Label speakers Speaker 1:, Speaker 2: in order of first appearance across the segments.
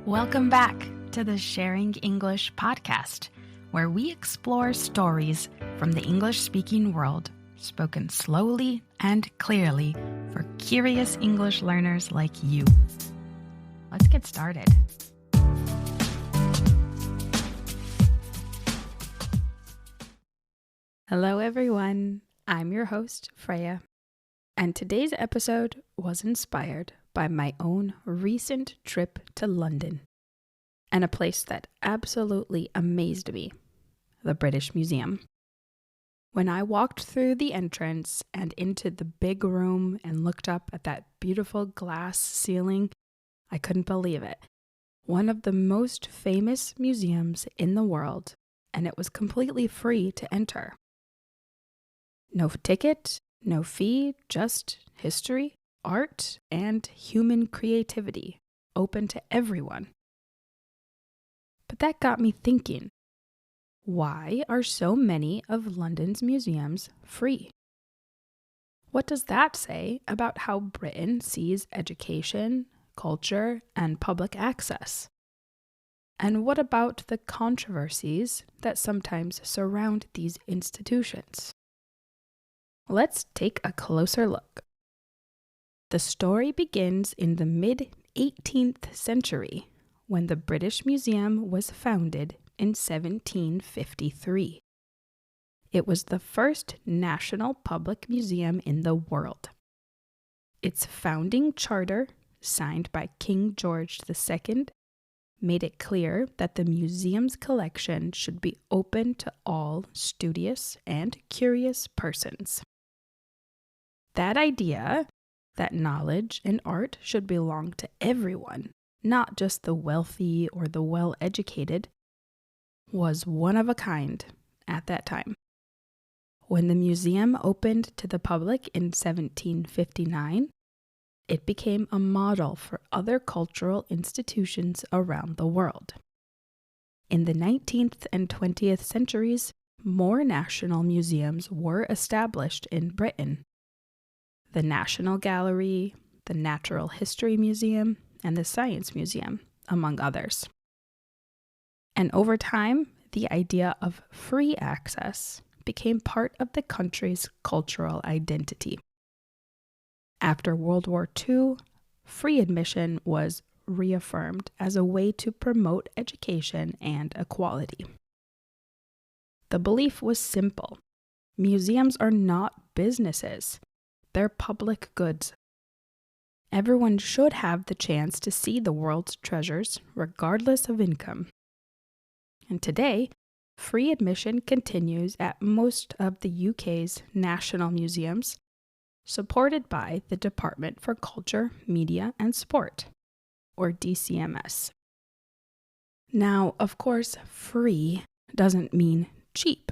Speaker 1: Welcome back to the Sharing English podcast, where we explore stories from the English-speaking world, spoken slowly and clearly for curious English learners like you. Let's get started. Hello, everyone. I'm your host, Freya, and today's episode was inspired by my own recent trip to London and a place that absolutely amazed me, the British Museum. When I walked through the entrance and into the big room and looked up at that beautiful glass ceiling, I couldn't believe it. One of the most famous museums in the world, and it was completely free to enter. No ticket, no fee, just history, art, and human creativity, open to everyone. But that got me thinking, why are so many of London's museums free? What does that say about how Britain sees education, culture, and public access? And what about the controversies that sometimes surround these institutions? Let's take a closer look. The story begins in the mid-18th century when the British Museum was founded in 1753. It was the first national public museum in the world. Its founding charter, signed by King George II, made it clear that the museum's collection should be open to all studious and curious persons. That idea, that knowledge and art should belong to everyone, not just the wealthy or the well-educated, was one of a kind at that time. When the museum opened to the public in 1759, it became a model for other cultural institutions around the world. In the 19th and 20th centuries, more national museums were established in Britain. The National Gallery, the Natural History Museum, and the Science Museum, among others. And over time, the idea of free access became part of the country's cultural identity. After World War II, free admission was reaffirmed as a way to promote education and equality. The belief was simple. Museums are not businesses. They're public goods. Everyone should have the chance to see the world's treasures, regardless of income. And today, free admission continues at most of the UK's national museums, supported by the Department for Culture, Media and Sport, or DCMS. Now, of course, free doesn't mean cheap.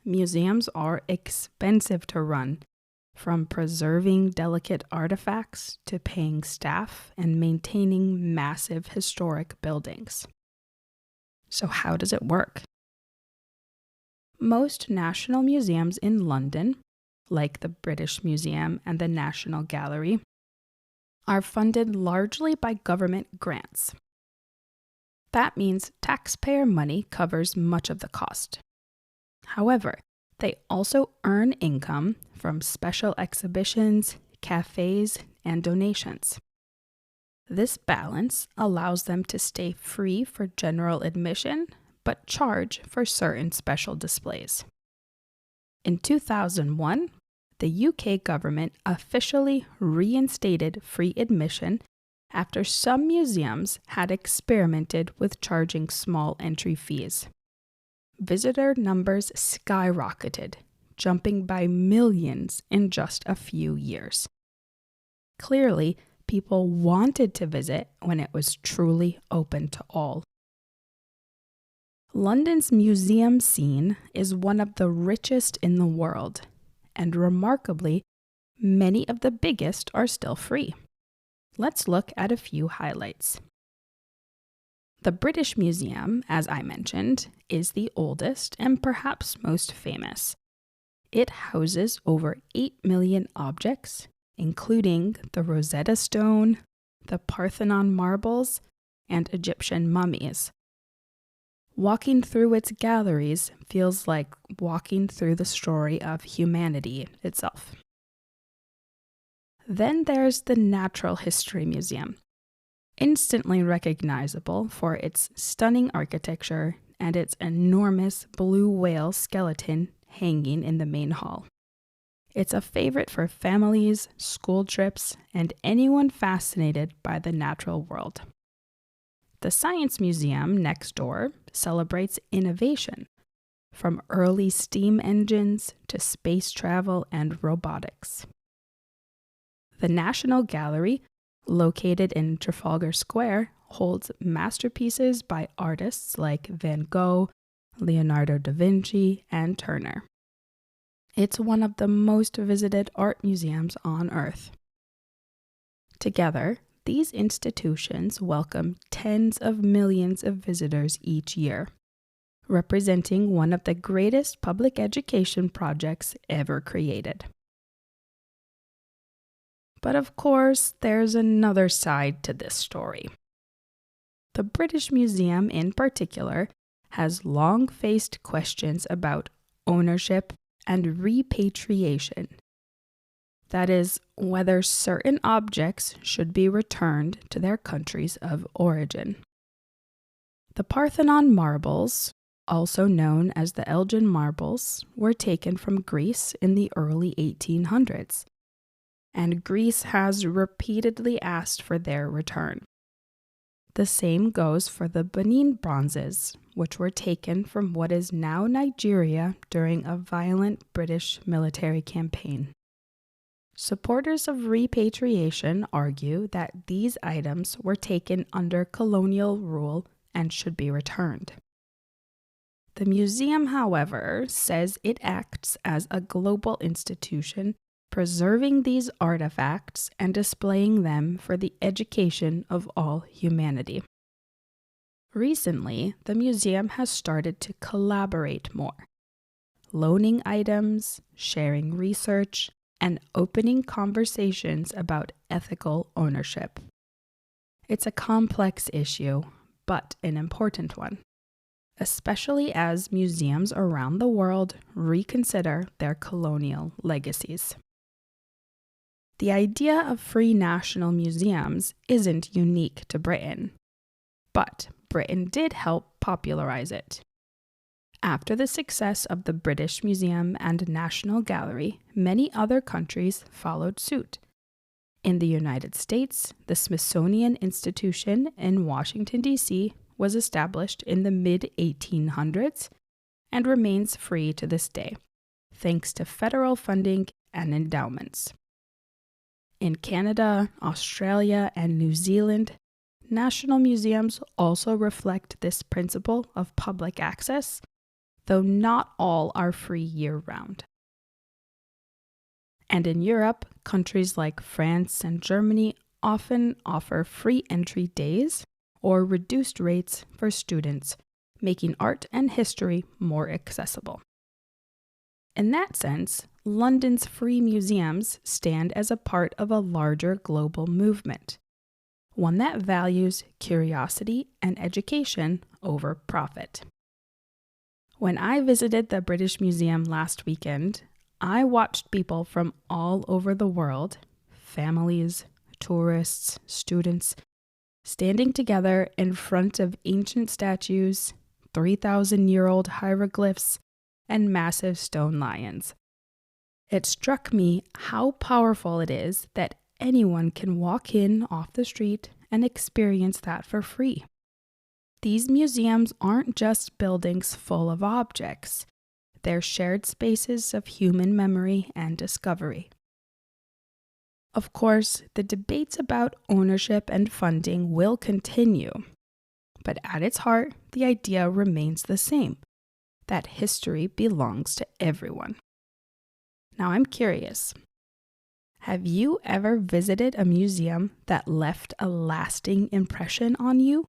Speaker 1: Museums are expensive to run, from preserving delicate artifacts to paying staff and maintaining massive historic buildings. So how does it work? Most national museums in London, like the British Museum and the National Gallery, are funded largely by government grants. That means taxpayer money covers much of the cost. However, they also earn income from special exhibitions, cafes, and donations. This balance allows them to stay free for general admission, but charge for certain special displays. In 2001, the UK government officially reinstated free admission after some museums had experimented with charging small entry fees. Visitor numbers skyrocketed, jumping by millions in just a few years. Clearly, people wanted to visit when it was truly open to all. London's museum scene is one of the richest in the world, and remarkably, many of the biggest are still free. Let's look at a few highlights. The British Museum, as I mentioned, is the oldest and perhaps most famous. It houses over 8 million objects, including the Rosetta Stone, the Parthenon marbles, and Egyptian mummies. Walking through its galleries feels like walking through the story of humanity itself. Then there's the Natural History Museum, instantly recognizable for its stunning architecture and its enormous blue whale skeleton hanging in the main hall. It's a favorite for families, school trips, and anyone fascinated by the natural world. The Science Museum next door celebrates innovation, from early steam engines to space travel and robotics. The National Gallery, located in Trafalgar Square, holds masterpieces by artists like Van Gogh, Leonardo da Vinci, and Turner. It's one of the most visited art museums on Earth. Together, these institutions welcome tens of millions of visitors each year, representing one of the greatest public education projects ever created. But of course, there's another side to this story. The British Museum in particular has long faced questions about ownership and repatriation. That is, whether certain objects should be returned to their countries of origin. The Parthenon marbles, also known as the Elgin marbles, were taken from Greece in the early 1800s, and Greece has repeatedly asked for their return. The same goes for the Benin bronzes, which were taken from what is now Nigeria during a violent British military campaign. Supporters of repatriation argue that these items were taken under colonial rule and should be returned. The museum, however, says it acts as a global institution, preserving these artifacts and displaying them for the education of all humanity. Recently, the museum has started to collaborate more, loaning items, sharing research, and opening conversations about ethical ownership. It's a complex issue, but an important one, especially as museums around the world reconsider their colonial legacies. The idea of free national museums isn't unique to Britain, but Britain did help popularize it. After the success of the British Museum and National Gallery, many other countries followed suit. In the United States, the Smithsonian Institution in Washington, D.C. was established in the mid-1800s and remains free to this day, thanks to federal funding and endowments. In Canada, Australia, and New Zealand, national museums also reflect this principle of public access, though not all are free year-round. And in Europe, countries like France and Germany often offer free entry days or reduced rates for students, making art and history more accessible. In that sense, London's free museums stand as a part of a larger global movement, one that values curiosity and education over profit. When I visited the British Museum last weekend, I watched people from all over the world, families, tourists, students, standing together in front of ancient statues, 3,000-year-old hieroglyphs, and massive stone lions. It struck me how powerful it is that anyone can walk in off the street and experience that for free. These museums aren't just buildings full of objects. They're shared spaces of human memory and discovery. Of course, the debates about ownership and funding will continue, but at its heart, the idea remains the same, that history belongs to everyone. Now I'm curious, have you ever visited a museum that left a lasting impression on you?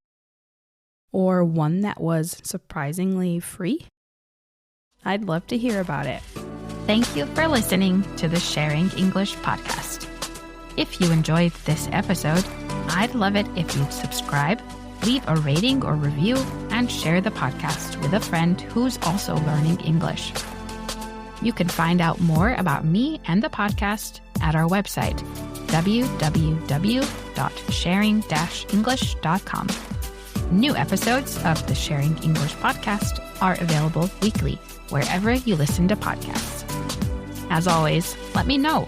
Speaker 1: Or one that was surprisingly free? I'd love to hear about it. Thank you for listening to the Sharing English podcast. If you enjoyed this episode, I'd love it if you'd subscribe, leave a rating or review, and share the podcast with a friend who's also learning English. You can find out more about me and the podcast at our website, www.sharing-english.com. New episodes of the Sharing English podcast are available weekly wherever you listen to podcasts. As always, let me know,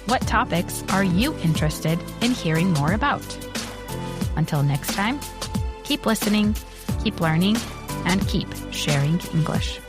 Speaker 1: what topics are you interested in hearing more about? Until next time, keep listening, keep learning, and keep sharing English.